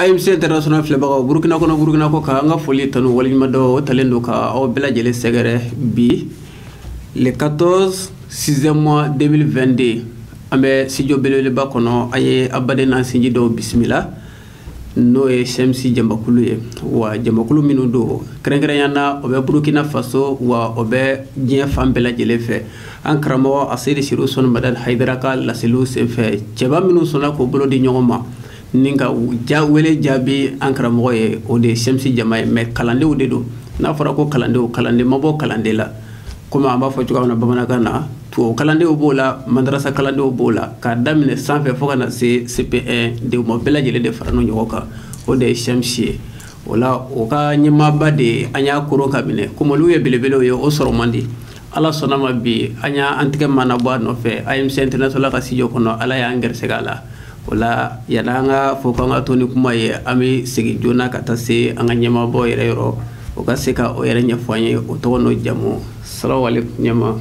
AMC International filɛbagaw Burkina ko ka an ka foli tanu waliɲuman dɔ o talen don ka aw bɛɛ lajɛlen sɛgɛrɛ bi le 14 6e mois 2022 an bɛ studio belebeleba kɔnɔ an ye abaden n'an sinji dɔw bisimila n'o ye Shamsi Jamakulu ye wa Jamakulu minnu don kɛrɛnkɛrɛnyana o bɛ Burkina Faso wa o bɛ diɲɛ fan bɛɛ lajɛlen fɛ an karamɔgɔ Asedi Siru Sɔni Madani Hayidara ka laseliw senfɛ cɛba minnu sɔnna k'o bolo di ɲɔgɔn ma ni ka wele jaabi an karamɔgɔ ye o de Shamsi Jama ye mais kalandenw de don n'a fɔra ko kalandenw kalanden ma bɔ kalanden la komi an b'a fɔ cogoya min na bamanankan na tubabu kalandenw b'o la madarasa kalandenw b'o la k'a daminɛ sanfɛ fo ka na se CP1 denw ma bɛɛ lajɛlen de fara ɲɔgɔn kan o de ye Shamsi ye o la o ka ɲɛmaaba de an y'a koron ka minɛ komi olu ye belebelew ye o sɔrɔ man di ala sɔnna ma bi an y'an tigɛ mana bɔ a nɔfɛ AMC International ka studio kɔnɔ ala y'an gɛrɛsɛgɛ a la o la yala an ka fɔ k'an ka to ni kuma ye an bɛ segin joona ka taa se an ka ɲɛmaabɔ yɛrɛ yɔrɔ o ka se ka o yɛrɛ ɲɛfɔ an ye o tɔgɔ n'o jamu salamu aleykum ɲɛma.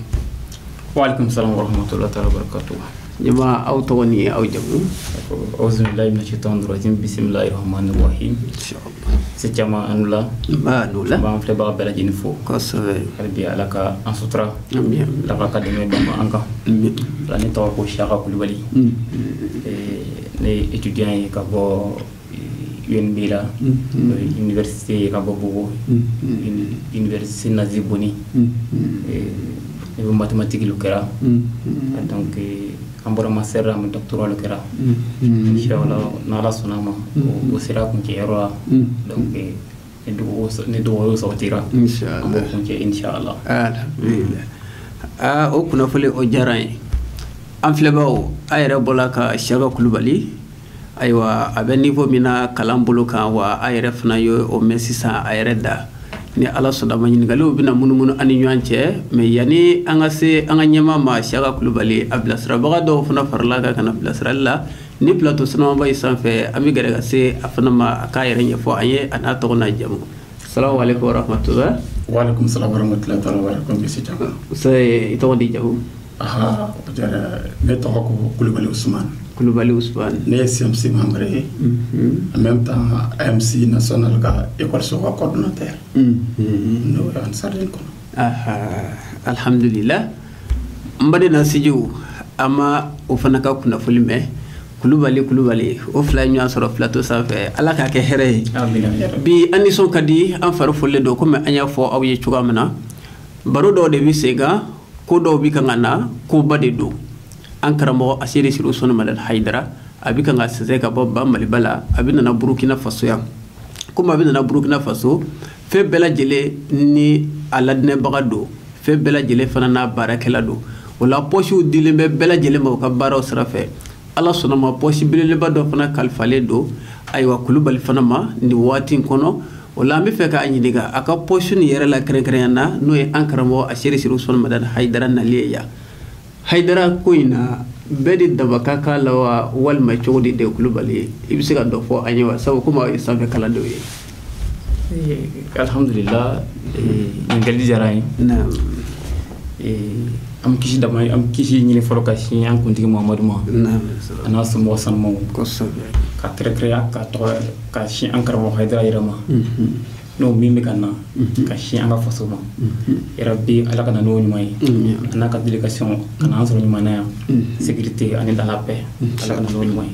Waalaikum salam warahmatullahi wabarakatuh. Ɲɛma aw tɔgɔ ni aw jamu. Auzu billahi minash shaitanir rajim bismillahir rahmanir rahim. Se jama anula. Ba anula. Ba an filɛbaga bɛɛ lajɛlen fo. Kosɛbɛ. Hali ala ka an sutura. Amin. Ala ka dɛmɛ d'an ma an kan. Amin. Ne tɔgɔ ko Siaka Kulubali. Ne ye étudiant ye ka bɔ UNB la. Université ka bɔ Bogo. Université Nazi Boni. Ne bɛ mathématique lu kɛra. Donc an bɔra master la an doctorat lu kɛra. Inshallah n'ala sɔnna ma o sera kuncɛyɔrɔ la. Donc ne dɔgɔ sɔgɔtira. Inshallah. An b'o kuncɛ inshallah. Alhamdulillah. O kunnafoni o diyara n ye an filɛbagaw a yɛrɛ bɔla ka Siaka Kulubali ayiwa a bɛ niveau min na kalan bolo kan wa a yɛrɛ fana ye o mɛn sisan a yɛrɛ da ni ala sɔnna ma ɲininkaliw bɛna munumunu an ni ɲɔgɔn cɛ mais yanni an ka se an ka ɲɛmaa ma Siaka Kulubali a bilasirabaga dɔw fana farala kan ka na bilasirali la ni plateau sanumaba in sanfɛ an bɛ gɛrɛ ka se a fana ma a k'a yɛrɛ ɲɛfɔ an ye a n'a tɔgɔ n'a jamu. Salamu aleykum warahmatullahi. Waalaikum salam warahmatullahi wabarakatuh. Monsieur Jama. I tɔgɔ di jamu. Ne tɔgɔ ko Kulubali Usman. Kulubali Usman. Ne ye CMC membre ye. En même temps AMC national ka école so ka coordinateur. No an sarden kono. Alhamdulillah. Mbade na siju ama o fana ka kunnafoni mɛn Kulubali o fila ɲɔgɔn sɔrɔ plateau sanfɛ ala k'a kɛ hɛrɛ ye. Bi an nisɔn ka di an fari folilen don komi an y'a fɔ aw ye cogoya min na baro dɔw de bɛ sen kan ko dɔw bɛ kan ka na koba de don an karamɔgɔ Asedi Siru Sɔni Madani Hayidara a bɛ kan ka sɛnsɛn ka bɔ ba Maliba la a bɛ nana Burkina Faso yan komi a bɛ nana Burkina Faso fɛn bɛɛ lajɛlen ni a ladinɛbaga don fɛn bɛɛ lajɛlen fana n'a baarakɛla don o la pɔsiw dilen bɛ bɛɛ lajɛlen ma u ka baaraw sira fɛ ala sɔnna ma pɔsi belebeleba dɔ fana kalifalen don ayiwa Kulubali fana ma nin waati in kɔnɔ o la an bɛ fɛ k'a ɲininka a ka pɔsi nin yɛrɛ la kɛrɛnkɛrɛnya na n'o ye an karamɔgɔ Asedi Siru Sɔni Madani Hayidara nali ye yan Hayidara ko in na bɛɛ de daba ka k'a la wa walima cogo di de Kulubali ye i bɛ se ka dɔ fɔ an ye wa sabu komi aw ye sanfɛ kalandenw ye. Alhamdulillah ɲininkali diyara n ye. Am kisi dama am kisi ɲini fɔlɔ ka sin an kuntigi Muhamadu ma a n'a somɔgɔ sanumaw ka kɛrɛnkɛrɛnya ka tɔgɔ ka sin an karamɔgɔ Hayidara yɛrɛ ma n'o min bɛ ka na ka sin an ka faso ma yɛrɛ bi ala ka na n'o ɲuman ye a n'a ka délégation ka na an sɔrɔ ɲuman na yan sécurité ani dans la paix ala ka na n'o ɲuman ye.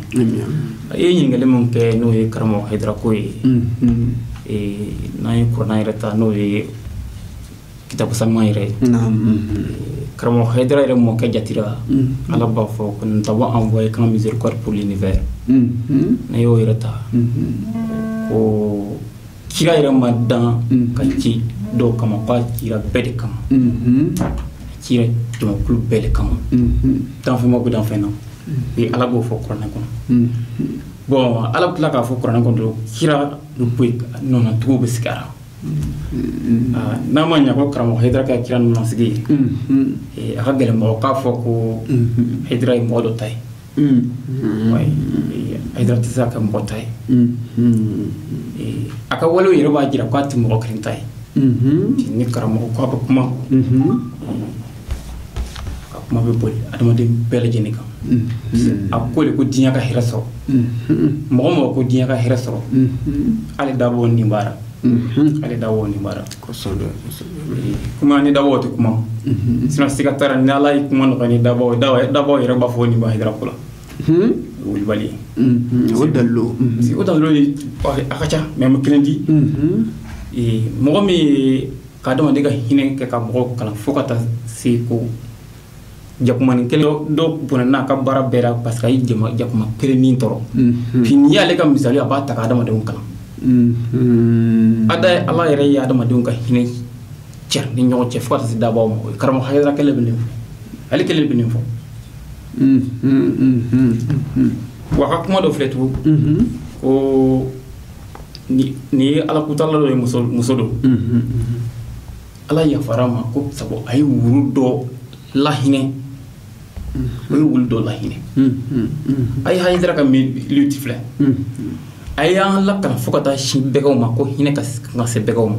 E ye ɲininkali min kɛ n'o ye karamɔgɔ Hayidara ko ye n'an ye kuranɛ yɛrɛ ta n'o ye kitabu sanuman yɛrɛ ye karamɔgɔ Hayidara yɛrɛ mɔkɛ jatira ala b'a fɔ ko nous t'avons envoyé comme miséricorde pour l'univers ne y'o yɛrɛ ta ko kira yɛrɛ ma dan ka ci dɔw kama ko a cira bɛɛ de kama a cira jamakulu bɛɛ de kama danfɛnma bɛ danfɛn na bi ala b'o fɔ kuranɛ kɔnɔ bon ala bɛ tila k'a fɔ kuranɛ kɔnɔ kira bɛ bɔ yen nɔnɔtigiw bɛ sigi a la n'a ma ɲɛ ko karamɔgɔ Hayidara ka kira nɔnɔsigi ye a ka gɛlɛn mɔgɔ k'a fɔ ko Hayidara ye mɔgɔ dɔ ta ye Hayidara tɛ se ka kɛ mɔgɔ ta ye a ka walew yɛrɛ b'a jira k'a tɛ mɔgɔ kelen ta ye ni karamɔgɔ ko a bɛ kuma ka kuma bɛ boli adamaden bɛɛ lajɛlen kan a ko de ko diɲɛ ka hɛrɛ sɔrɔ mɔgɔ mɔgɔ ko diɲɛ ka hɛrɛ sɔrɔ ale dabɔ nin baara ale dabɔ nin baara kuma ni dabɔ tɛ kuma sinon siga t'a la ni ala ye kuma nɔgɔya ni dabɔ yɛrɛ b'a fɔ nin ba hɛrɛ ko la wulibali o dalilu o dalilu a ka ca mais mo kelen di mɔgɔ min ye ka adamaden ka hinɛ kɛ ka mɔgɔ kalan fo ka taa se ko jakumani kelen dɔ bɔnna n'a ka baara bɛɛ la parce que a ye jakuma kelen min tɔɔrɔ puis n'i y'ale ka misali a b'a ta ka adamadenw kalan ala yɛrɛ ye adamadenw ka hinɛ cɛ ni ɲɔgɔn cɛ fo ka taa se dabaw ma karamɔgɔ Hayidara kelen bɛ nin fɔ ale kelen bɛ nin fɔ wa a ka kuma dɔ filɛ tugun ko ni ye ala kutala dɔ ye muso dɔ ala yafara ma ko sabu a ye wuru dɔ lahinɛ o ye wulu dɔ lahinɛ a ye Hayidara ka milieu ti filɛ a y'an lakana fo ka taa sin bɛgaw ma ko hinɛ ka se bɛgaw ma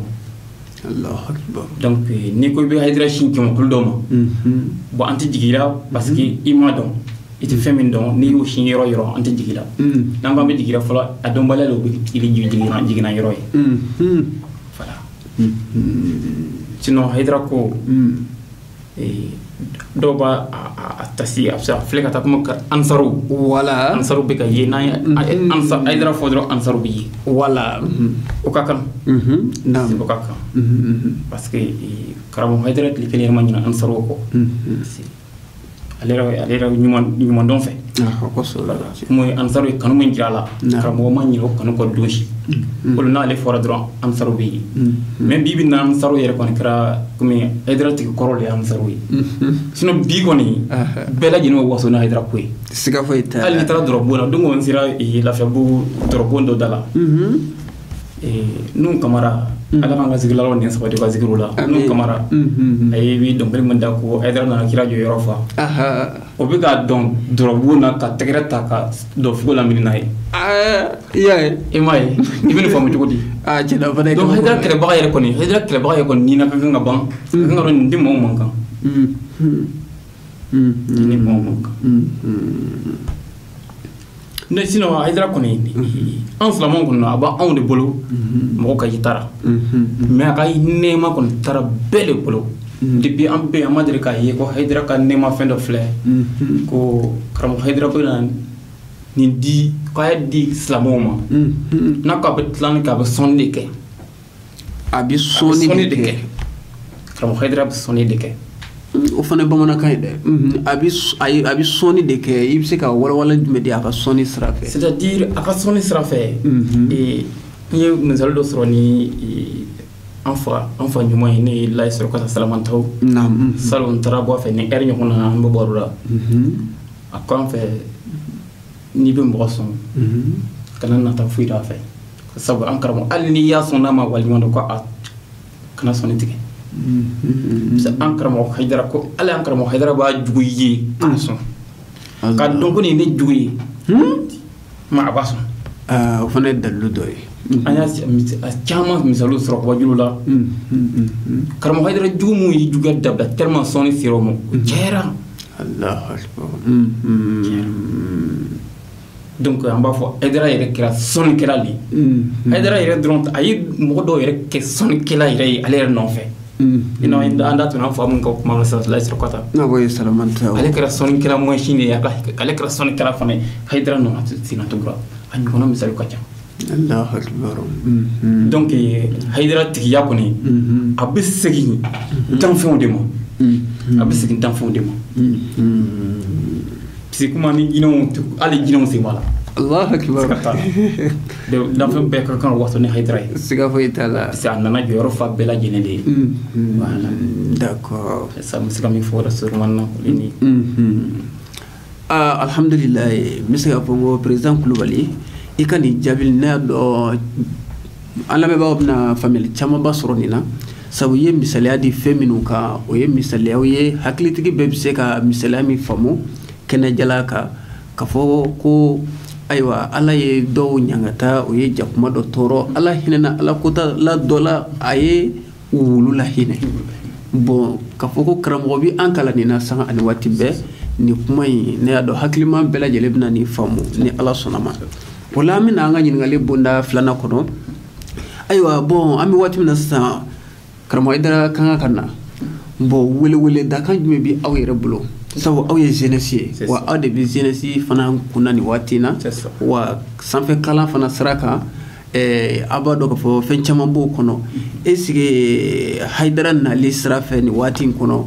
Allahu Akbar donc ni ko i bɛ Hayidara sin kɛmɛkulu dɔ ma bon an tɛ jigi la parce que i m'a dɔn i tɛ fɛn min dɔn n'i y'o sin yɔrɔ yɔrɔ an tɛ jigi la n'an k'an bɛ jigi la fɔlɔ a dɔnbaliya de bɛ jiginna yɔrɔ ye voilà sinon Hayidara ko dɔw b'a tasi a bɛ se a filɛ ka taa kuma ansaru wala ansaru bɛ ka ye n'an ye Hayidara fɔ dɔrɔn ansaru bɛ ye wala o ka kan o ka kan parce que karamɔgɔ Hayidara tile kelen yɛrɛ ma ɲina ansaru kɔ ale yɛrɛ ɲuman dɔn fɛ kuma ansaru ye kanu min jira a la karamɔgɔ ma ɲina o kanu kɔ don si o la n'ale fɔra dɔrɔn ansaru bɛ ye mais bi na ansaru yɛrɛ kɔni kɛra komi Hayidara tigi kɔrɔ de ye ansaru ye sinon bi kɔni bɛɛ lajɛlen bɛ waso ni Hayidara ko ye siga foyi t'a la hali n'i taara dɔrɔbon na don o n sera lafiyabugu dɔrɔbon dɔ da la nun kamara ala k'an ka zikiralaw ni sabati ka zikiru la nun kamara a ye bi dɔnkili min da ko Hayidara nana kira jɔ yɔrɔ fa o bɛ k'a dɔn dɔrɔbon na ka tɛgɛrɛ ta ka dɔ fugo lamini n'a ye i y'a ye i m'a ye i bɛ nin faamu cogo di cɛna fana donc Hayidara kɛlɛbaga yɛrɛ kɔni ni na ka kan ka ban ka kan ka dɔn nin tɛ mɔgɔw man kan nin tɛ mɔgɔw man kan ne sinon Hayidara kɔni an silamɛw kɔni a b'anw de bolo mɔgɔ ka yita la mais a ka nɛɛma kɔni taara bɛɛ de bolo depuis an bɛɛ an ma deli k'a ye ko Hayidara ka nɛɛma fɛn dɔ filɛ ko karamɔgɔ Hayidara bɛ na nin di k'a ye di silamɛw ma n'a ko a bɛ tilanni kɛ a bɛ sɔnni de kɛ a bɛ sɔnni de kɛ karamɔgɔ Hayidara bɛ sɔnni de kɛ o fana ye bamanankan ye dɛ a bɛ sɔnni de kɛ i bɛ se ka walawala jumɛn di a ka sɔnni sira fɛ c'est à dire a ka sɔnni sira fɛ n ye misali dɔ sɔrɔ ni an fa ɲuman ye ne ye Layi Sɔrɔkata Salamantaw salon n taara bɔ a fɛ ni heure ɲɔgɔn na an bɛ baro la a ko an fɛ n'i bɛ mɔgɔ sɔn kana nata foyi d'a fɛ sabu an karamɔgɔ hali n'i y'a sɔn n'a ma waliɲuman dɔn ko a kana sɔnni tigɛ an karamɔgɔ Hayidara ko ala an karamɔgɔ Hayidara b'a jugu ye k'a sɔn ka dɔn ko nin ne jugu ye ma a b'a sɔn o fana ye dalilu dɔ ye an y'a caman misaliw sɔrɔ wajulu la karamɔgɔ Hayidara jugu mun ye juguya dabila tellement sɔnni sera o ma o cayara Allahu Akbar donc an b'a fɔ Hayidara yɛrɛ kɛra sɔnnikɛla de ye Hayidara yɛrɛ dɔrɔn a ye mɔgɔ dɔw yɛrɛ kɛ sɔnnikɛla yɛrɛ ye ale yɛrɛ nɔfɛ ina an da tun an fa mun ka kuma sa Layi Sɔrɔkata n'o ye Salamantaw ale kɛra sɔnnikɛla mɔnsi de ye ale kɛra sɔnnikɛla fana ye Hayidara nɔ sina tugura a ɲɔgɔnna misali ka ca Allahu Akbar donc Hayidara tigiya kɔni a bɛ segin danfɛnw de ma a bɛ segin danfɛnw de ma parce que kuma ni jinɛw hali jinɛw sen b'a la Allahu Akbar danfɛn bɛɛ ka kan waso ni Hayidara ye siga foyi t'a la parce que a nana jɔyɔrɔ fa bɛɛ lajɛlen de ye voilà d'accord ça me se ka min fɔ o la sûrement na ni alhamdulillah n bɛ se ka fɔ n ko président Kulubali i ka nin jaabi ne y'a dɔn an lamɛnbagaw bɛna faamuyali camanba sɔrɔ nin na sabu i ye misaliya di fɛn minnu kan o ye misaliyaw ye hakilitigi bɛɛ bɛ se ka misaliya min faamu kɛnɛjala kan ka fɔ ko ayiwa ala ye dɔw ɲangata o ye jakuma dɔ tɔɔrɔ ala hinɛna ala kota la dɔ la a ye wulu la hinɛ bon ka fɔ ko karamɔgɔ bi an kala nin na san ani waati bɛɛ ni kuma in ne y'a dɔn hakiliman bɛɛ lajɛlen bɛna nin faamu ni ala sɔnna ma o la an bɛna an ka ɲininkali bonda filanan kɔnɔ ayiwa bon an bɛ waati min na sisan karamɔgɔ Hayidara kan ka na bon wele da kan jumɛn bi aw yɛrɛ bolo sabu aw ye jeunesse ye wa aw de bɛ jeunesse fana kunna nin waati in na wa sanfɛ kalan fana sira kan a b'a dɔn k'a fɔ fɛn caman b'o kɔnɔ est-ce que Hayidara nali sira fɛ nin waati in kɔnɔ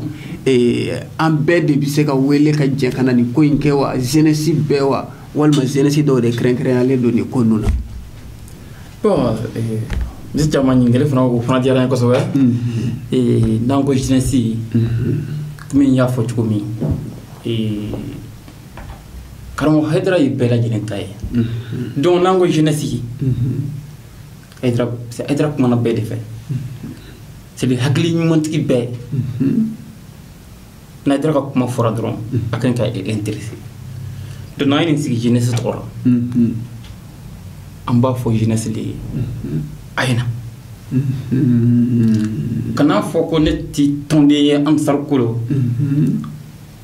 an bɛɛ de bɛ se ka wele ka jɛ ka na nin ko in kɛ wa jeunesse bɛɛ wa walima jeunesse dɔw de kɛrɛnkɛrɛnyalen don nin ko ninnu na. bon ne caman ɲininkali fana o fana diyara n ye kosɛbɛ n'an ko jeunesse komi n y'a fɔ cogo min karamɔgɔ Hayidara ye bɛɛ lajɛlen ta ye donc n'an ko jeunesse Hayidara kumana bɛɛ de fɛ c'est à dire hakili ɲumantigi bɛɛ n'a Hayidara ka kuma fɔra dɔrɔn a kan ka intéressé donc n'an ye nin sigi jeunesse tɔgɔ la an b'a fɔ jeunesse de ye a ye na kana fɔ ko ne ti tɔnden ye Amusar Kolo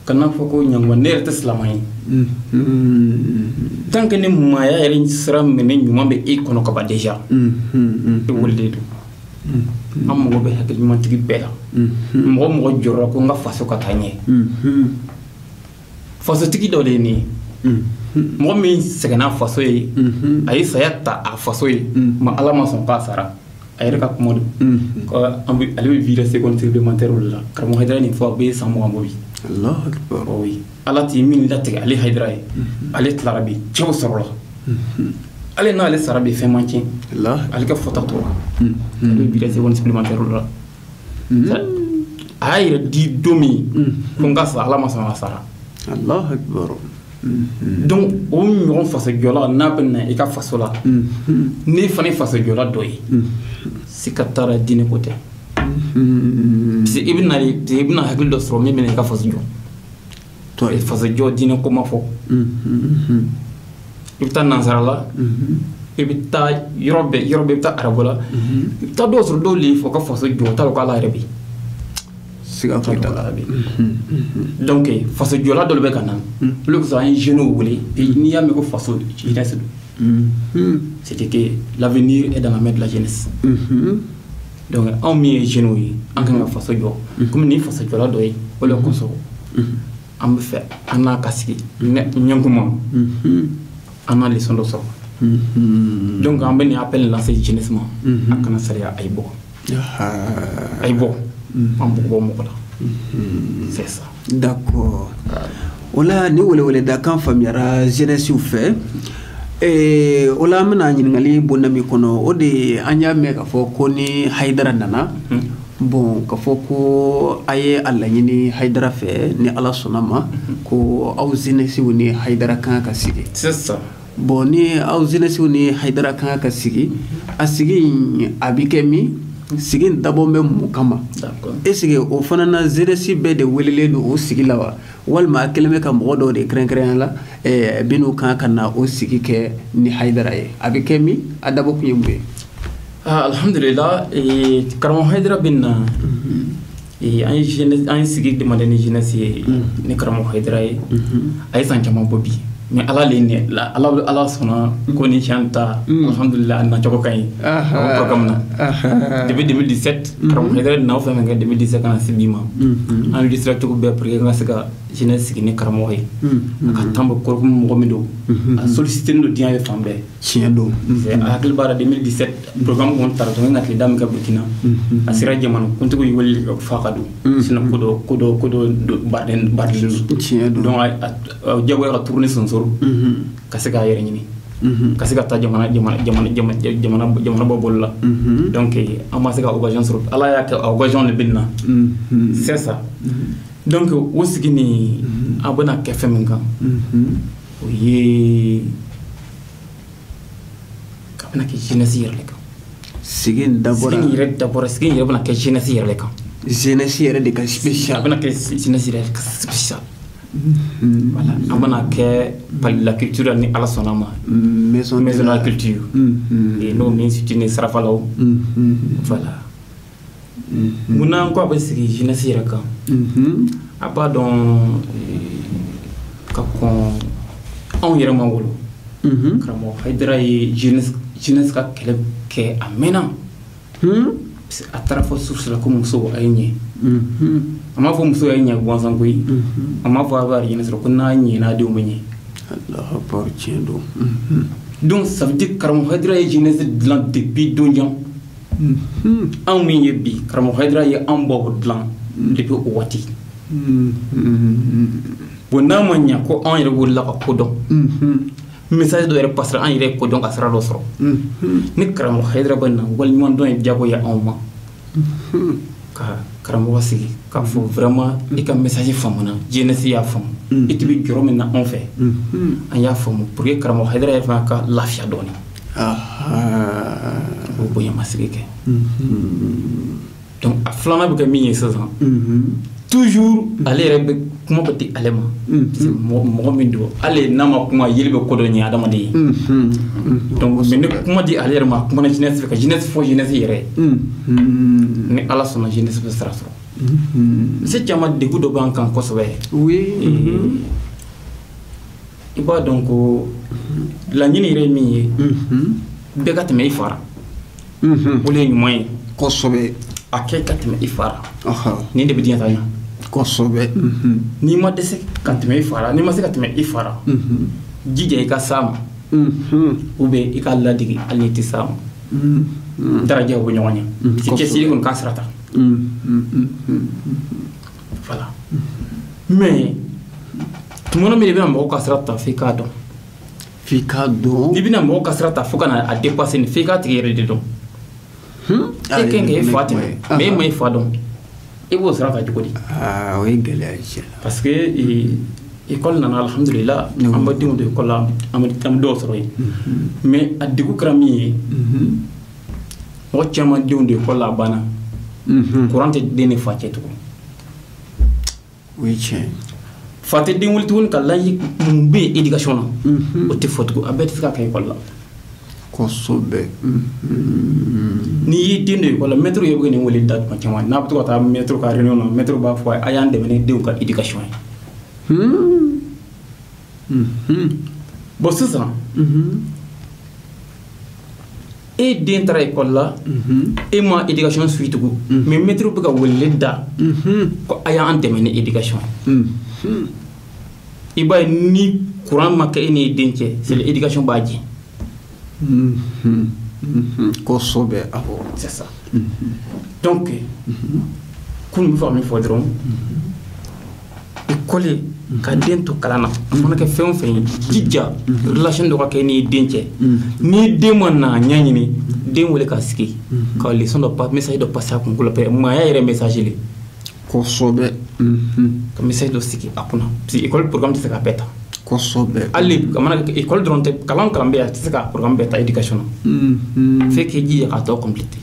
kana fɔ ko ɲangwa ne yɛrɛ tɛ silamɛ ye tant que ne maaya yɛrɛ sira minɛ ɲuman bɛ e kɔnɔ ka ban déjà e wololen don an mago bɛ hakili ɲumantigi bɛɛ la mɔgɔ jɔrɔla ko n ka faso ka taa ɲɛ fasotigi dɔ de ye nin ye mɔgɔ min sɛgɛnna faso ye a ye saya ta a faso ye ma ala ma sɔn k'a sara a yɛrɛ ka kuma don ale bɛ vie seconde supplémentaire o de la karamɔgɔ Hayidara nin fɔ a bɛ san 20 bɔ bi oui ala t'i min latigɛ ale Hayidara ye ale tilara bi cɛw sɔrɔla ale n'ale sara bi fɛn man tiɲɛ ale ka fɔta tora ale bɛ vie seconde supplémentaire o de la a y'a yɛrɛ di don min ko n ka sa ala ma sɔn k'a sara donc o ɲɔgɔn fasojɔla n'a bɛ na i ka faso la ne fana ye fasojɔla dɔ ye si ka taara diinɛ ko tɛ parce que i bɛna hakili dɔ sɔrɔ min bɛ na i ka faso jɔ fasojɔ diinɛ ko ma fɔ i bɛ taa nansara la i bɛ taa yɔrɔ bɛɛ i bɛ taa arabu la i bɛ taa dɔw sɔrɔ dɔw le fɔ ka faso jɔ o t'a dɔn ko ala yɛrɛ bɛ siga foyi t'a la donc faso jɔla dɔ bɛ ka na olu kosɔn an ye jeunes wele n'i y'a mɛn ko faso jeunesse don c'est que l'avenir est dans la main de la jeunesse donc anw min ye jeunes ye an kan ka faso jɔ komi nin faso jɔla dɔ ye o de kosɔn an bɛ fɛ an n'a ka sigi ɲɛnkuma an n'a leçon dɔ sɔrɔ donc an bɛ nin appel lancer jeunesse ma a kana sariya a ye bɔ an bugɔ mɔgɔ la c'est ça d'accord o la ni wele da kan faamuyara jeunesse fɛ o la an bɛna ɲininkali bonda min kɔnɔ o de an y'a mɛn k'a fɔ ko ni Hayidara nana bon k'a fɔ ko a ye a laɲini Hayidara fɛ ni ala sɔnna ma ko aw jeunesse ni Hayidara kan ka sigi c'est ça bon ni aw jeunesse ni Hayidara kan ka sigi a sigi a bɛ kɛ min sigi dabɔ bɛ mun kama est-ce que o fana na jeunesse bɛɛ de welelen don o sigi la wa walima a kɛlen bɛ ka mɔgɔ dɔw de kɛrɛnkɛrɛnya la minnu kan ka na o sigi kɛ ni Hayidara ye a bɛ kɛ min a dabɔ kun ye mun ye alhamdulillah karamɔgɔ Hayidara bɛ na an ye sigi demandé ni jeunesse ye ni karamɔgɔ Hayidara ye a ye san caman bɔ bi mais ala le ne ala sɔnna ko ni tiɲɛ ta alhamdulillah na cogo ka ɲi o programme na depuis 2017 karamɔgɔ Hayidara n'aw fɛn fɛn kɛ 2017 kana se bi ma an registré cogo bɛɛ pour que n ka se ka jeunesse sigi ni karamɔgɔ ye a ka temps bɛ kɔrɔ mɔgɔ min don a sollicité don diɲɛ bɛ fan bɛɛ tiɲɛ don a hakili b'a la 2017 programme kɔni taara tɔ n ka tile da min kɛ Burkina a sera jamana kuntigi ye weleli kɛ fa ka don sinon ko dɔ baden don tiɲɛ don donc a jagoya ka tourner sonsoro ka se k'a yɛrɛ ɲini ka se ka taa jamana bɔ bolo la donc an ma se ka occasion sɔrɔ ala y'a kɛ occasion de bɛ na c'est ça donc o sigi nin an bɛna kɛ fɛn min kan o ye ka bɛna kɛ jeunesse yɛrɛ de kan sigi dabɔra sigi yɛrɛ bɛna kɛ jeunesse yɛrɛ de kan jeunesse yɛrɛ de ka spécial a bɛna kɛ jeunesse yɛrɛ ka spécial voilà an bɛna kɛ palais de la culture ni ala sɔnna ma maison de la culture n'o min institut ni sarafalaw voilà mun na ko a bɛ sigi jeunesse yɛrɛ kan a b'a dɔn ka kɔn anw yɛrɛ ma wolo karamɔgɔ Hayidara ye jeunesse ka kɛlɛ kɛ a mɛnna a taara fɔ source la ko muso a ye ɲɛ a m'a fɔ muso ye ɲɛ gansan koyi a m'a fɔ a b'a ɲɛ sɔrɔ ko n'a ɲɛna a denw bɛ ɲɛ Allahu Akbar tiɲɛ don donc ça veut dire karamɔgɔ Hayidara ye jeunesse dilan depuis don jan anw min ye bi karamɔgɔ Hayidara ye anw bɔ dilan depuis o waati bon n'a ma ɲɛ ko anw yɛrɛ wulila ka ko dɔn message dɔ yɛrɛ passera an yɛrɛ ko dɔn ka sira dɔ sɔrɔ ni karamɔgɔ Hayidara bɛ na waliɲuman dɔn ye diyago ye anw ma ka karamɔgɔ sigi k'a fɔ vraiment i ka message faamuna jeunesse y'a faamu i tɛ bɛ jɔrɔ min na anw fɛ an y'a faamu pour que karamɔgɔ Hayidara yɛrɛ fana ka lafiya dɔɔni o bonyamasigi kɛ donc a filanan bɛ kɛ min ye sisan toujours ale yɛrɛ bɛ kuma bɛ di ale ma mɔgɔ min don ale n'a ma kuma yeli bɛ ko dɔ ɲɛ adamaden ye donc mais ni kuma di ale yɛrɛ ma kuma na jeunesse fɛ ka jeunesse fɔ jeunesse yɛrɛ ni ala sɔnna jeunesse bɛ sira sɔrɔ se caman degun dɔ b'an kan kosɛbɛ i b'a dɔn ko laɲini yɛrɛ ye min ye bɛɛ ka tɛmɛ i fara o de ye ɲuman ye kosɛbɛ a kɛ ka tɛmɛ i fara ni de bɛ diɲɛ taa ɲɛ kosɛbɛ n'i ma dɛsɛ ka tɛmɛ i fara n'i ma se ka tɛmɛ i fara jija i ka s'a ma ou bien i ka ladege hali n'i tɛ s'a ma daraja bɛ ɲɔgɔn ɲɛ cɛsiri kɔni k'a sira ta voilà mais tuma min i bɛna mɔgɔw ka sira ta f'i k'a dɔn f'i k'a dɔn n'i bɛna mɔgɔw ka sira ta fo ka na a dépasser nin f'i k'a tigi yɛrɛ de dɔn e kan k'e fa tɛmɛ mais e ma i fa dɔn i b'o sira ta cogo di o ye gɛlɛya ye parce que école nana alhamdulillah an bɛ denw don école la an bɛ dɔw sɔrɔ yen mais a degun kɛra min ye mɔgɔ caman denw don école la a banna courant tɛ den ni fa cɛ tugun o ye tiɲɛ ye fa tɛ den wuli tuguni ka layi mun bɛ yen éducation na o tɛ fɔ tugun a bɛɛ tɛ se ka kɛ école la kosɛbɛ n'i y'i den don école la maître ye bɛ nin wele da tuma caman n'a bɛ to ka taa maître ka réunion na maître b'a fɔ a y'an dɛmɛ ni denw ka éducation ye bon sisan e den taara école la e ma éducation suit tugun mais maître bɛ ka weleli da ko a y'an dɛmɛ ni éducation ye i b'a ye ni courant ma kɛ e ni den cɛ c'est l'éducation b'a jɛ kosɛbɛ awɔ c'est ça donc kun bɛ fɛ ka min fɔ dɔrɔn école ka den to kalan na a mana kɛ fɛn o fɛn ye jija relation dɔ ka kɛ n'i den cɛ ni den ma na ɲɛɲini den wele ka sigi ka leçon dɔ message dɔ passer a kunkolo la maaya yɛrɛ message le kosɛbɛ ka message dɔ sigi a kunna parce que école programme tɛ se ka bɛɛ ta kosɛbɛ hali a mana kɛ école dɔrɔn tɛ kalan bɛ yen a tɛ se ka programme bɛɛ ta éducation na f'e k'i jija k'a tɔ compléter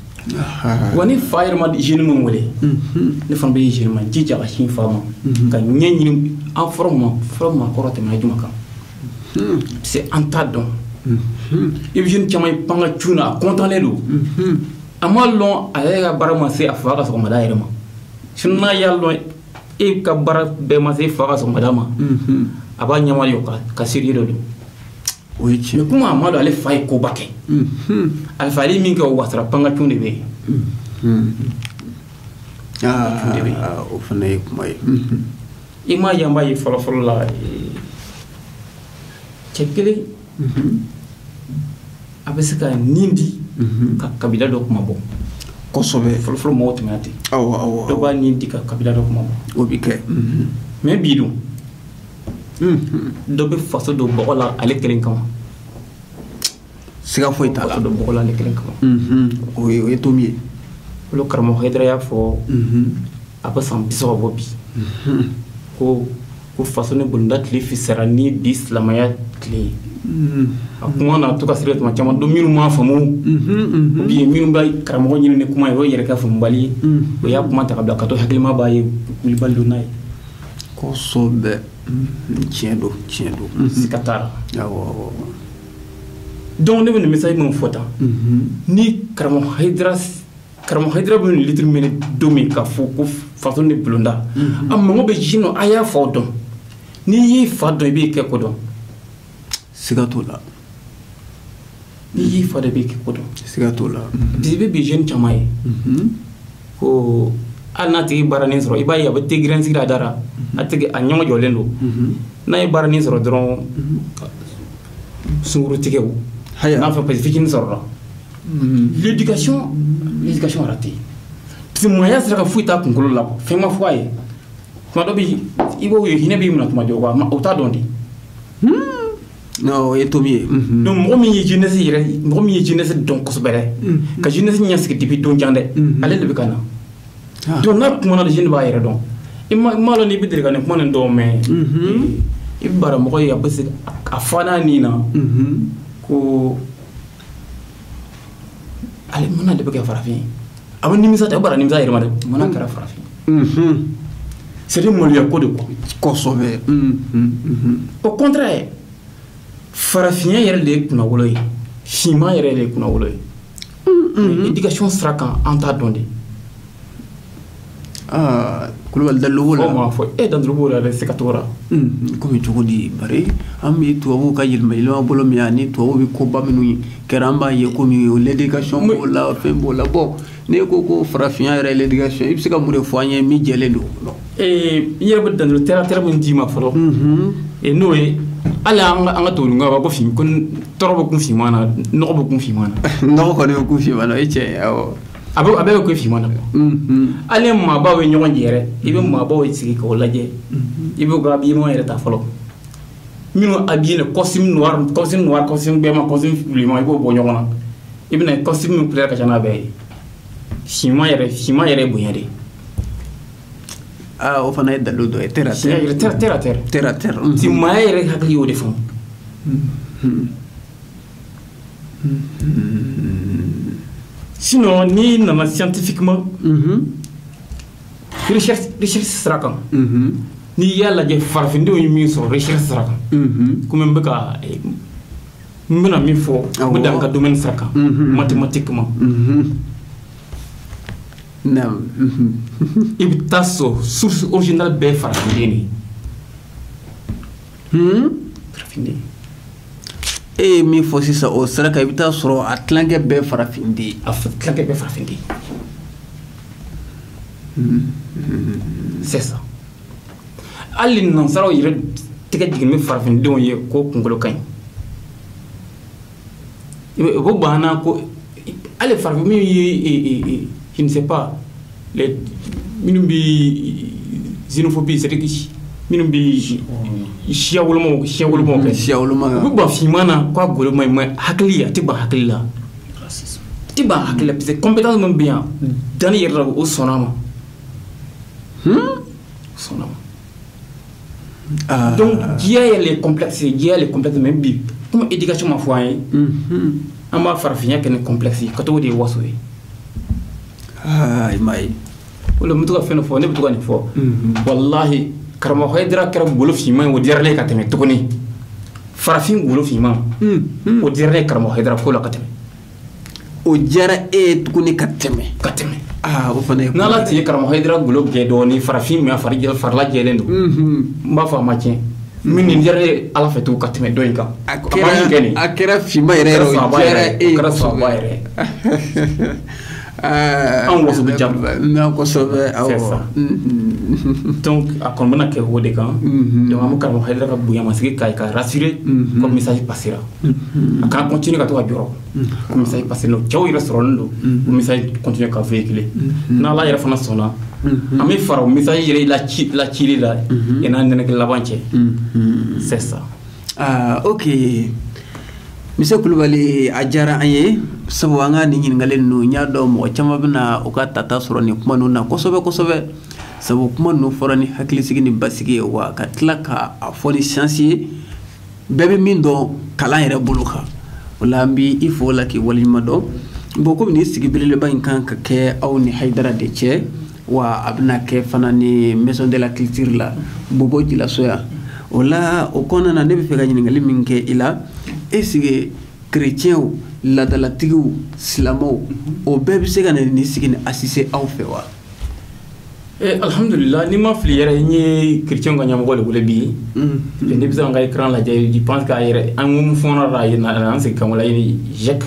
wa ni fa yɛrɛ ma jeune min wele ne fana bɛ jeune ma jija ka sin fa ma ka ɲɛ ɲini an fɔlɔ ma kɔrɔ tɛmɛ juma kan parce que an t'a dɔn i bɛ jeune caman ye pan ka cun na a content don a ma lɔn a yɛrɛ ka baara ma se a fa ka sɔgɔmada yɛrɛ ma sinon n'a y'a lɔn e ka baara bɛɛ ma se e fa ka sɔgɔmada ma a b'a ɲɛma de ka sérieux dɔ don o ye tiɲɛ mais kuma a ma dɔn ale fa ye koba kɛ ale fa ale min kɛ o wasara pan ka cun de bɛ yen o fana ye kuma ye i ma yanba ye fɔlɔ-fɔlɔ la cɛ kelen a bɛ se ka nin di ka kabila dɔ kuma bɔ kosɛbɛ fɔlɔ-fɔlɔ mɔgɔw tɛmɛna ten awɔ dɔ b'a nin di ka kabila dɔ kuma bɔ o bɛ kɛ mais bi dun dɔ bɛ faso don bɔgɔ la ale kelen kama siga foyi t'a la faso don bɔgɔ la ale kelen kama o ye to min ye olu karamɔgɔ Hayidara y'a fɔ a bɛ san 30 bɔ bi ko faso ni bolonda tile fisara ni bi silamɛya tile ye a kuma na to ka sira tuma caman don minnu m'a faamu ou bien minnu bɛ karamɔgɔ ɲini ni kuma ye o ye yɛrɛ ka faamubali ye o y'a kuma ta ka bila ka to hakilima b'a ye wulibali don n'a ye kosɛbɛ tiɲɛ don siga t'a la awɔ donc ne bɛ nin message min fɔ tan ni karamɔgɔ Hayidara karamo haydra bu litre mene domi ka fo ko façon de blonda am mo be jino aya fo don ni yi fa do be ke ko don sigatola ni yi fa de be ke ko don sigatola bibe be jeune chamaye ko alnati barani soro ibaya ba tigren sira dara atege anyamo jolendo na barani soro dron sunguru tigewu na fa pacifique soro l'éducation ratée parce que moya sera fuita kunkolo la fe ma foye ma do bi ibo yo hine bi mun atuma jogo ma ota dondi no etomi donc mo mi jeunesse yere mo mi jeunesse donc ko bere ka jeunesse nyas ke dibi don jande ale de bikana donc na ko na jeune ba yere donc imma lo ni bi dirga ne ko ne do me ibara mo ya basi afana ni na ko ale mona de beke farafin abon nimisa ta bara nimisa yirma de mona kara farafin c'est des molia ko de ko sauver au contraire farafin yere de kuna woloy fima yere de kuna woloy éducation sraka anta donde kulubal dallo wala ma fo e dan drubo la se katora ko mi jogodi bare ammi to abu ka yilma ilo bolo mi ani to abu ko ba minu keramba ye ko mi l'éducation ko la fembo la bo ne ko farafin yere l'éducation ibsika mure fo anye mi jelendo yere be dan terre mun di ma folo e no e ala anga to nga ba ko fi kon torobo kun fi mana no ko kun fi mana no ko ne kun fi mana e che awo abe ko fi mana ale ma ba we nyon jere ibe ma ba we sigi ko laje ibe ko abi mo yere ta folo mino abi ne costume noir costume be ma costume lima ibo bo nyona ibe ne costume plaire ka jana be fima yere bo yere o fana dalu do terra ti ma yere hakli o defon sinon ni nana scientifiquement recherche sera kan ni yalla je farfinde o mi so recherche sera kan comme mbeka mbena mi fo mu dan ka domaine sera kan mathématiquement non ibtaso source originale be farfinde ni farfinde mi fo sisa o sera ka ibta soro atlanke be farafindi atlanke be farafindi c'est ça ali non sara yire tike digime farafindi on ye ko kungolo kan bo bana ko ale farafindi mi je ne sais pas les minumbi xénophobie c'est que minumbi Shia wolmo bu ba fi mana ko golo mai hakli ya tiba hakli la tiba hakli la c'est compétence mon bien dan yera o sonama sonama donc il y a les complexes même bi comme éducation ma foi amba farfinya ken complexe ko to de wasoy ay mai wala mutuka feno fo ne mutuka ni fo wallahi karama haydra karam golo fi man o dirle ka teme tukuni farafin golo fi man o dirle karama haydra ko la ka teme o jara tukuni ka teme o fane na la ti karama haydra golo ge do ni farafin mi afari gel farla gelendo mba fa ma tien min ni dirle ala fetu ka teme do inka akera fi ma ere o jara kara so ba ere on was the job na ko so be donc a combina que wode kan donc am ka haydra ka buya masiki kay ka rassurer comme message passera aka continue ka to abiro comme message passer no chaw restaurant do message continue ka véhiculer na la yara fana sona ami faro message yere la chili la ena nek la banche c'est ça ok Monsieur Kulubali ajara anye sabu anga ni ngalen no nyaado mo chama bina o ka tata soro ni kuma no na kosobe sabu kuma no forani hakili sigini basige wa ka tlaka afoni science bebe mindo kala yere buluka wala mbi ifo la ki walima do boko ni sigi bilele ban kan ka ke aw ni haydara de che wa abna ke fanani maison de la culture la bobo jila soya wala o kona na ne be fe ga ngali minke ila esige chrétien laadalatigiw silamɛw o bɛɛ bɛ se ka na ni sigi ni assise aw fɛ wa alhamdulillah ni ma fili yɛrɛ n ye chrétien ka ɲɛmɔgɔ de wele bi ne bɛ se ka n ka écran lajɛ je pense k'a yɛrɛ an ko mun fɔra la an sigi kan wala ye jec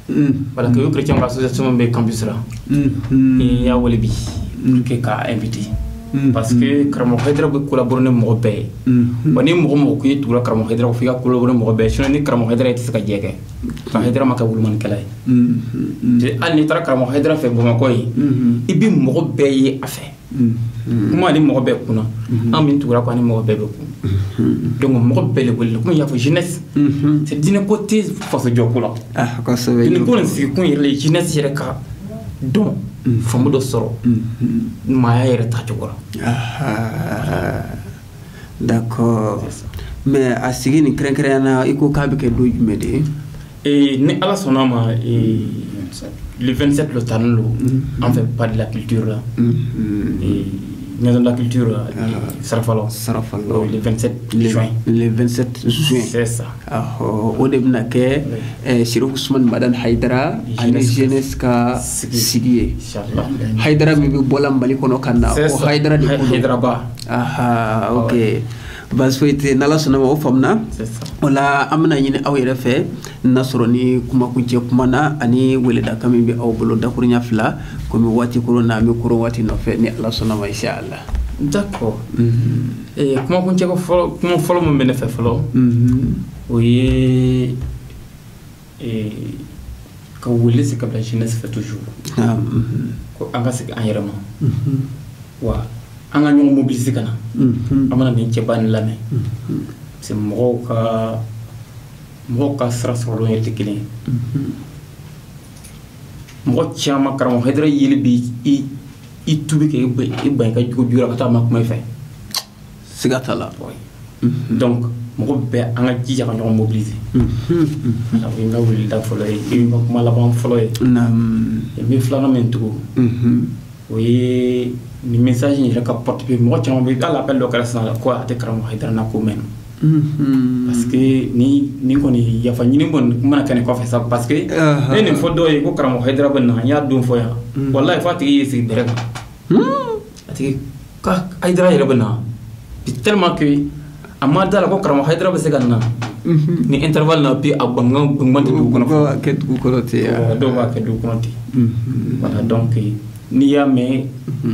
voilà que yo chrétien ka association bɛ campus la i y'a wele bi pour que k'a invité parce que karamɔgɔ Haidara bɛ collaborer ni mɔgɔ bɛɛ ye wa ni mɔgɔ mɔgɔ ko i tugula karamɔgɔ Haidara f'i ka collaborer ni mɔgɔ bɛɛ ye sinon ni karamɔgɔ Haidara tɛ se ka jɛ kɛ ka Haidara ma kɛ wulumanikɛla ye hali n'i taara karamɔgɔ Haidara fɛ Bamakɔ yen i bɛ mɔgɔ bɛɛ ye a fɛ kuma ni mɔgɔ bɛɛ kunna an min tugula ko ani mɔgɔ bɛɛ bɛ kun donc mɔgɔ bɛɛ de wele komi y'a fɔ jeunesse c'est diinɛ ko tɛ faso jɔ ko la diinɛ ko nin sigi kun yɛrɛ ye jeunesse yɛrɛ ka dɔn faamu dɔ sɔrɔ maaya yɛrɛ tacogo la d'accord mais a sigi ni kɛrɛnkɛrɛnya na i ko k'a bɛ kɛ don jumɛn de ye ni ala sɔnna ma le 27 le tanu lo en fait pas de la culture là maison de la culture Sarafalo le 27 juin le 27 juin c'est ça o de bɛna kɛ Cheikh Ousmane Madane Haidara ani jeunesse ka sigi ye Haidara min bɛ bɔla Mali kɔnɔ ka na o Haidara de Haidara ba ok basi foyi tɛ n'ala sɔnna ma o faamuna o la an bɛna ɲini aw yɛrɛ fɛ n'a sɔrɔ ni kumakuncɛ kuma na ani weledakan min bɛ aw bolo dakuruɲa 2 komi waati koron na an bɛ koron waati nɔfɛ ni ala sɔnna ma inshallah d'accord kumakuncɛ kuma fɔlɔ min bɛ ne fɛ fɔlɔ o ye ka wele se ka bila jeunesse fɛ toujours ko an ka segin an yɛrɛ ma wa an ka ɲɔgɔn mobiliser ka na an bɛna nin cɛba ni lamɛn parce que mɔgɔw ka sira sɔrɔlen yɛrɛ tɛ kelen ye mɔgɔ caman karamɔgɔ Haidara yeli bi i tubi kɛ i ban i ka jugu jura ka taa ma kuma i fɛ siga t'a la donc mɔgɔ bɛɛ an ka jija ka ɲɔgɔn mobiliser ala o ye n ka weleda fɔlɔ ye i ye n ka kuma laban fɔlɔ ye n bɛ filanan min tugu o ye ni message in yɛrɛ ka porte bi mɔgɔ caman bɛ hali appel dɔ kɛra sisan ko a tɛ karamɔgɔ Haidara na ko mɛn parce que ni kɔni yafa ɲini kɔni mana kɛ nin kɔfɛ sa parce que ne nin fɔ dɔw ye ko karamɔgɔ Haidara bɛ na n y'a don fɔ yan wallahi f'a tigi y'i sigi bɛrɛ kan a tigi ka Haidara yɛrɛ bɛ na tellement que a ma da la ko karamɔgɔ Haidara bɛ se ka na ni intervalle na bi a gbɔngbɔn tɛ dugu kɔnɔ a kɛ dugu kɔnɔ ten dɔw b'a kɛ dugu kɔnɔ ten voilà donc n'i y'a mɛn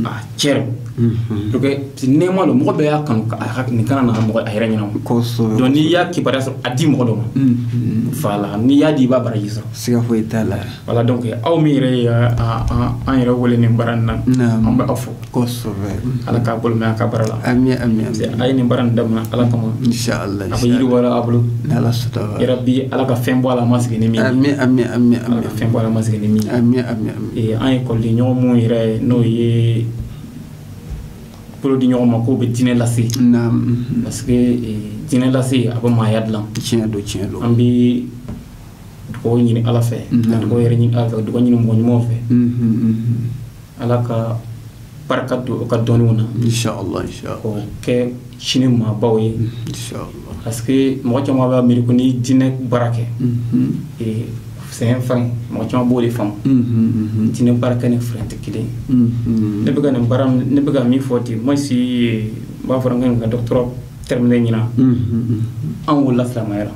a cɛrɛ donc nɛɛma don mɔgɔ bɛɛ y'a kanu nin kana na mɔgɔ a yɛrɛ ɲɛna donc n'i y'a kibaruya sɔrɔ a di mɔgɔ dɔ ma voilà n'i y'a di i b'a baraji sɔrɔ siga foyi t'a la voilà donc aw min yɛrɛ ye an yɛrɛ wele nin baara nin na an bɛ aw fɔ kosɛbɛ ala k'a bolo mɛn a ka baara la ami a ye nin baara nin daminɛ ala kama inshallah a bɛ yiriwa a bolo n'ala sɔnna yɛrɛ bi ala ka fɛn bɔ a la a ma sigi ni min ami ala ka fɛn bɔ a la a ma sigi ni min ami an ye ekɔliden ɲɔgɔn minnu yɛrɛ n'o ye bolo di ɲɔgɔn ma k'o bɛ diinɛ lase parce que diinɛ lase a bɛ maaya dilan tiɲɛ don an bɛ dugawu ɲini ala fɛ ka dugawu yɛrɛ ɲini ala fɛ ka dugawu ɲini mɔgɔ ɲumanw fɛ ala ka barika don o ka dɔnniw na inshallah o kɛ sini maabaw ye inshallah parce que mɔgɔ caman b'a miiri ko ni diinɛ baara kɛ c'est un frein mɔgɔ caman b'o de faamu diinɛ baara kɛ ni frein tɛ kelen ne bɛ ka nin baara ne bɛ ka min fɔ ten moi si n b'a fɔ n ka doctorat terminé ɲinan an wolola silamɛya la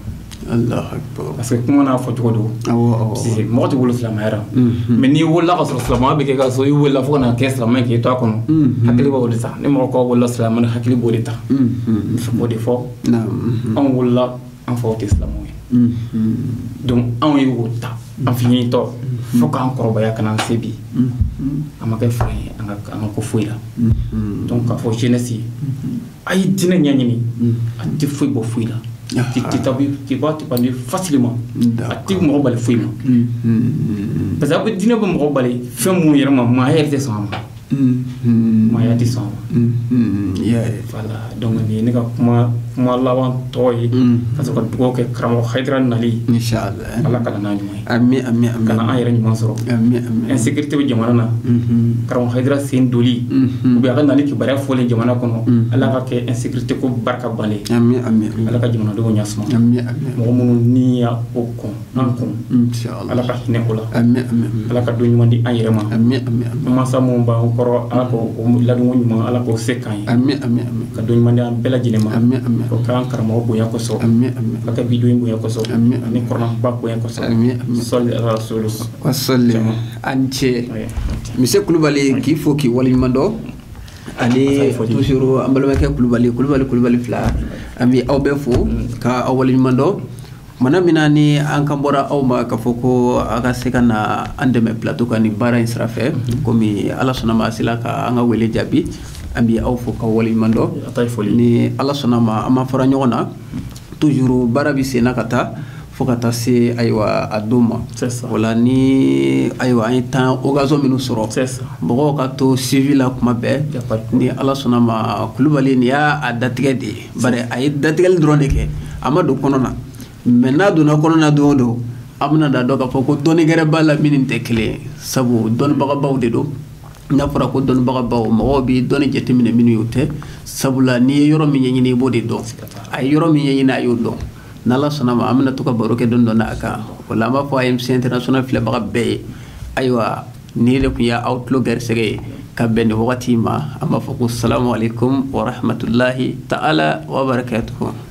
Allahu akbar parce que kuma n'a fɔ cogo don mɔgɔ tɛ wolo silamɛya la mais n'i wolola ka sɔrɔ silamɛya bɛ kɛ ka sɔrɔ i wolola fo ka na kɛ silamɛ k'i to a kɔnɔ hakili b'o de ta ni mɔgɔ k'aw wolola silamɛ hakili b'o de ta n fɛ k'o de fɔ an wolola an faw tɛ silamɛw ye donc anw ye o ta an fiɲɛtɔ fo k'an kɔrɔbaya ka n'an se bi an ma kɛ fa ye an ka ko foyi la donc k'a fɔ jeunesse ye a ye diinɛ ɲɛɲini a tɛ foyi bɔ foyi la tu vas t'épanouir facilement a tɛ mɔgɔ bali foyi ma parce que a bɛ diinɛ bɛ mɔgɔ bali fɛn mun yɛrɛ ma maaya yɛrɛ tɛ sɔn a ma maaya tɛ sɔn a ma voilà donc nin ye ne ka kuma kuma laban tɔgɔ ye ka sɔrɔ ka dugawu kɛ karamɔgɔ Hayidara nali inshallah Ala ka na ɲuman ye amin amin amin kana an yɛrɛ ɲuman sɔrɔ amin amin insécurité bɛ jamana na karamɔgɔ Hayidara sen doli ou bien a ka nali kibaruya fɔlen jamana kɔnɔ Ala ka kɛ insécurité ko barika balen amin amin Ala ka jamanadenw ɲasuma amin amin mɔgɔ minnu ni ya o kɔn an kɔn inshallah Ala ka hinɛ o la amin amin Ala ka don ɲuman di an yɛrɛ ma amin amin masa mun b'an kɔrɔ Ala k'o ladonko ɲuman Ala k'o se k'an ye amin amin amin ka don ɲuman di an bɛɛ lajɛlen ma amin amin o k'an karamɔgɔ bonya kosɔn amin amin Ala ka video in bonya kosɔn amin ani kɔrɔnba bonya kosɔn amin amin sɔli ala rasulu wa salli an ce monsieur Kulubali k'i fo k'i waleɲuman dɔn ani toujours an balimakɛ Kulubali fila an bɛ aw bɛɛ fo ka aw waleɲuman dɔn mana min na ni an kan bɔra aw ma k'a fɔ ko a ka se ka na an dɛmɛ plateau kan ni baara in sira fɛ komi Ala sɔnna ma a sela ka an ka wele jaabi an bɛ aw fo k'aw waleɲuman dɔn ni Ala sɔnna ma an ma fara ɲɔgɔn na toujours baara bɛ senna ka taa fo ka taa se ayiwa a don ma wala ni ayiwa an ye temps occasion minnu sɔrɔ mɔgɔw ka to suivi la kuma bɛɛ ni Ala sɔnna ma Kulubali nin y'a datigɛ de ye bari a ye datigɛli dɔrɔn de kɛ a ma don kɔnɔ na mais n'a donna kɔnɔ na don o don an bɛna da dɔn k'a fɔ ko dɔnni gɛrɛ b'a la min tɛ kelen ye sabu dɔnnibagabaw de don n'a fɔra ko dɔnnibagabaw mɔgɔw bɛ dɔnni jateminɛ minnu y'o tɛ sabula n'i ye yɔrɔ min ɲɛɲini i b'o de dɔn a ye yɔrɔ min ɲɛɲini a y'o dɔn n'Ala sɔnna ma an bɛna to ka baro kɛ dɔɔni dɔɔni a kan o la an b'a fɔ AMC International filɛbaga bɛɛ ye ayiwa nin de tun ye aw tulo gɛrisɛgɛ ye ka bɛn nin wagati ma an b'a fɔ ko salamu alaikum wa rahmatulahi ta'ala wa barakatuhu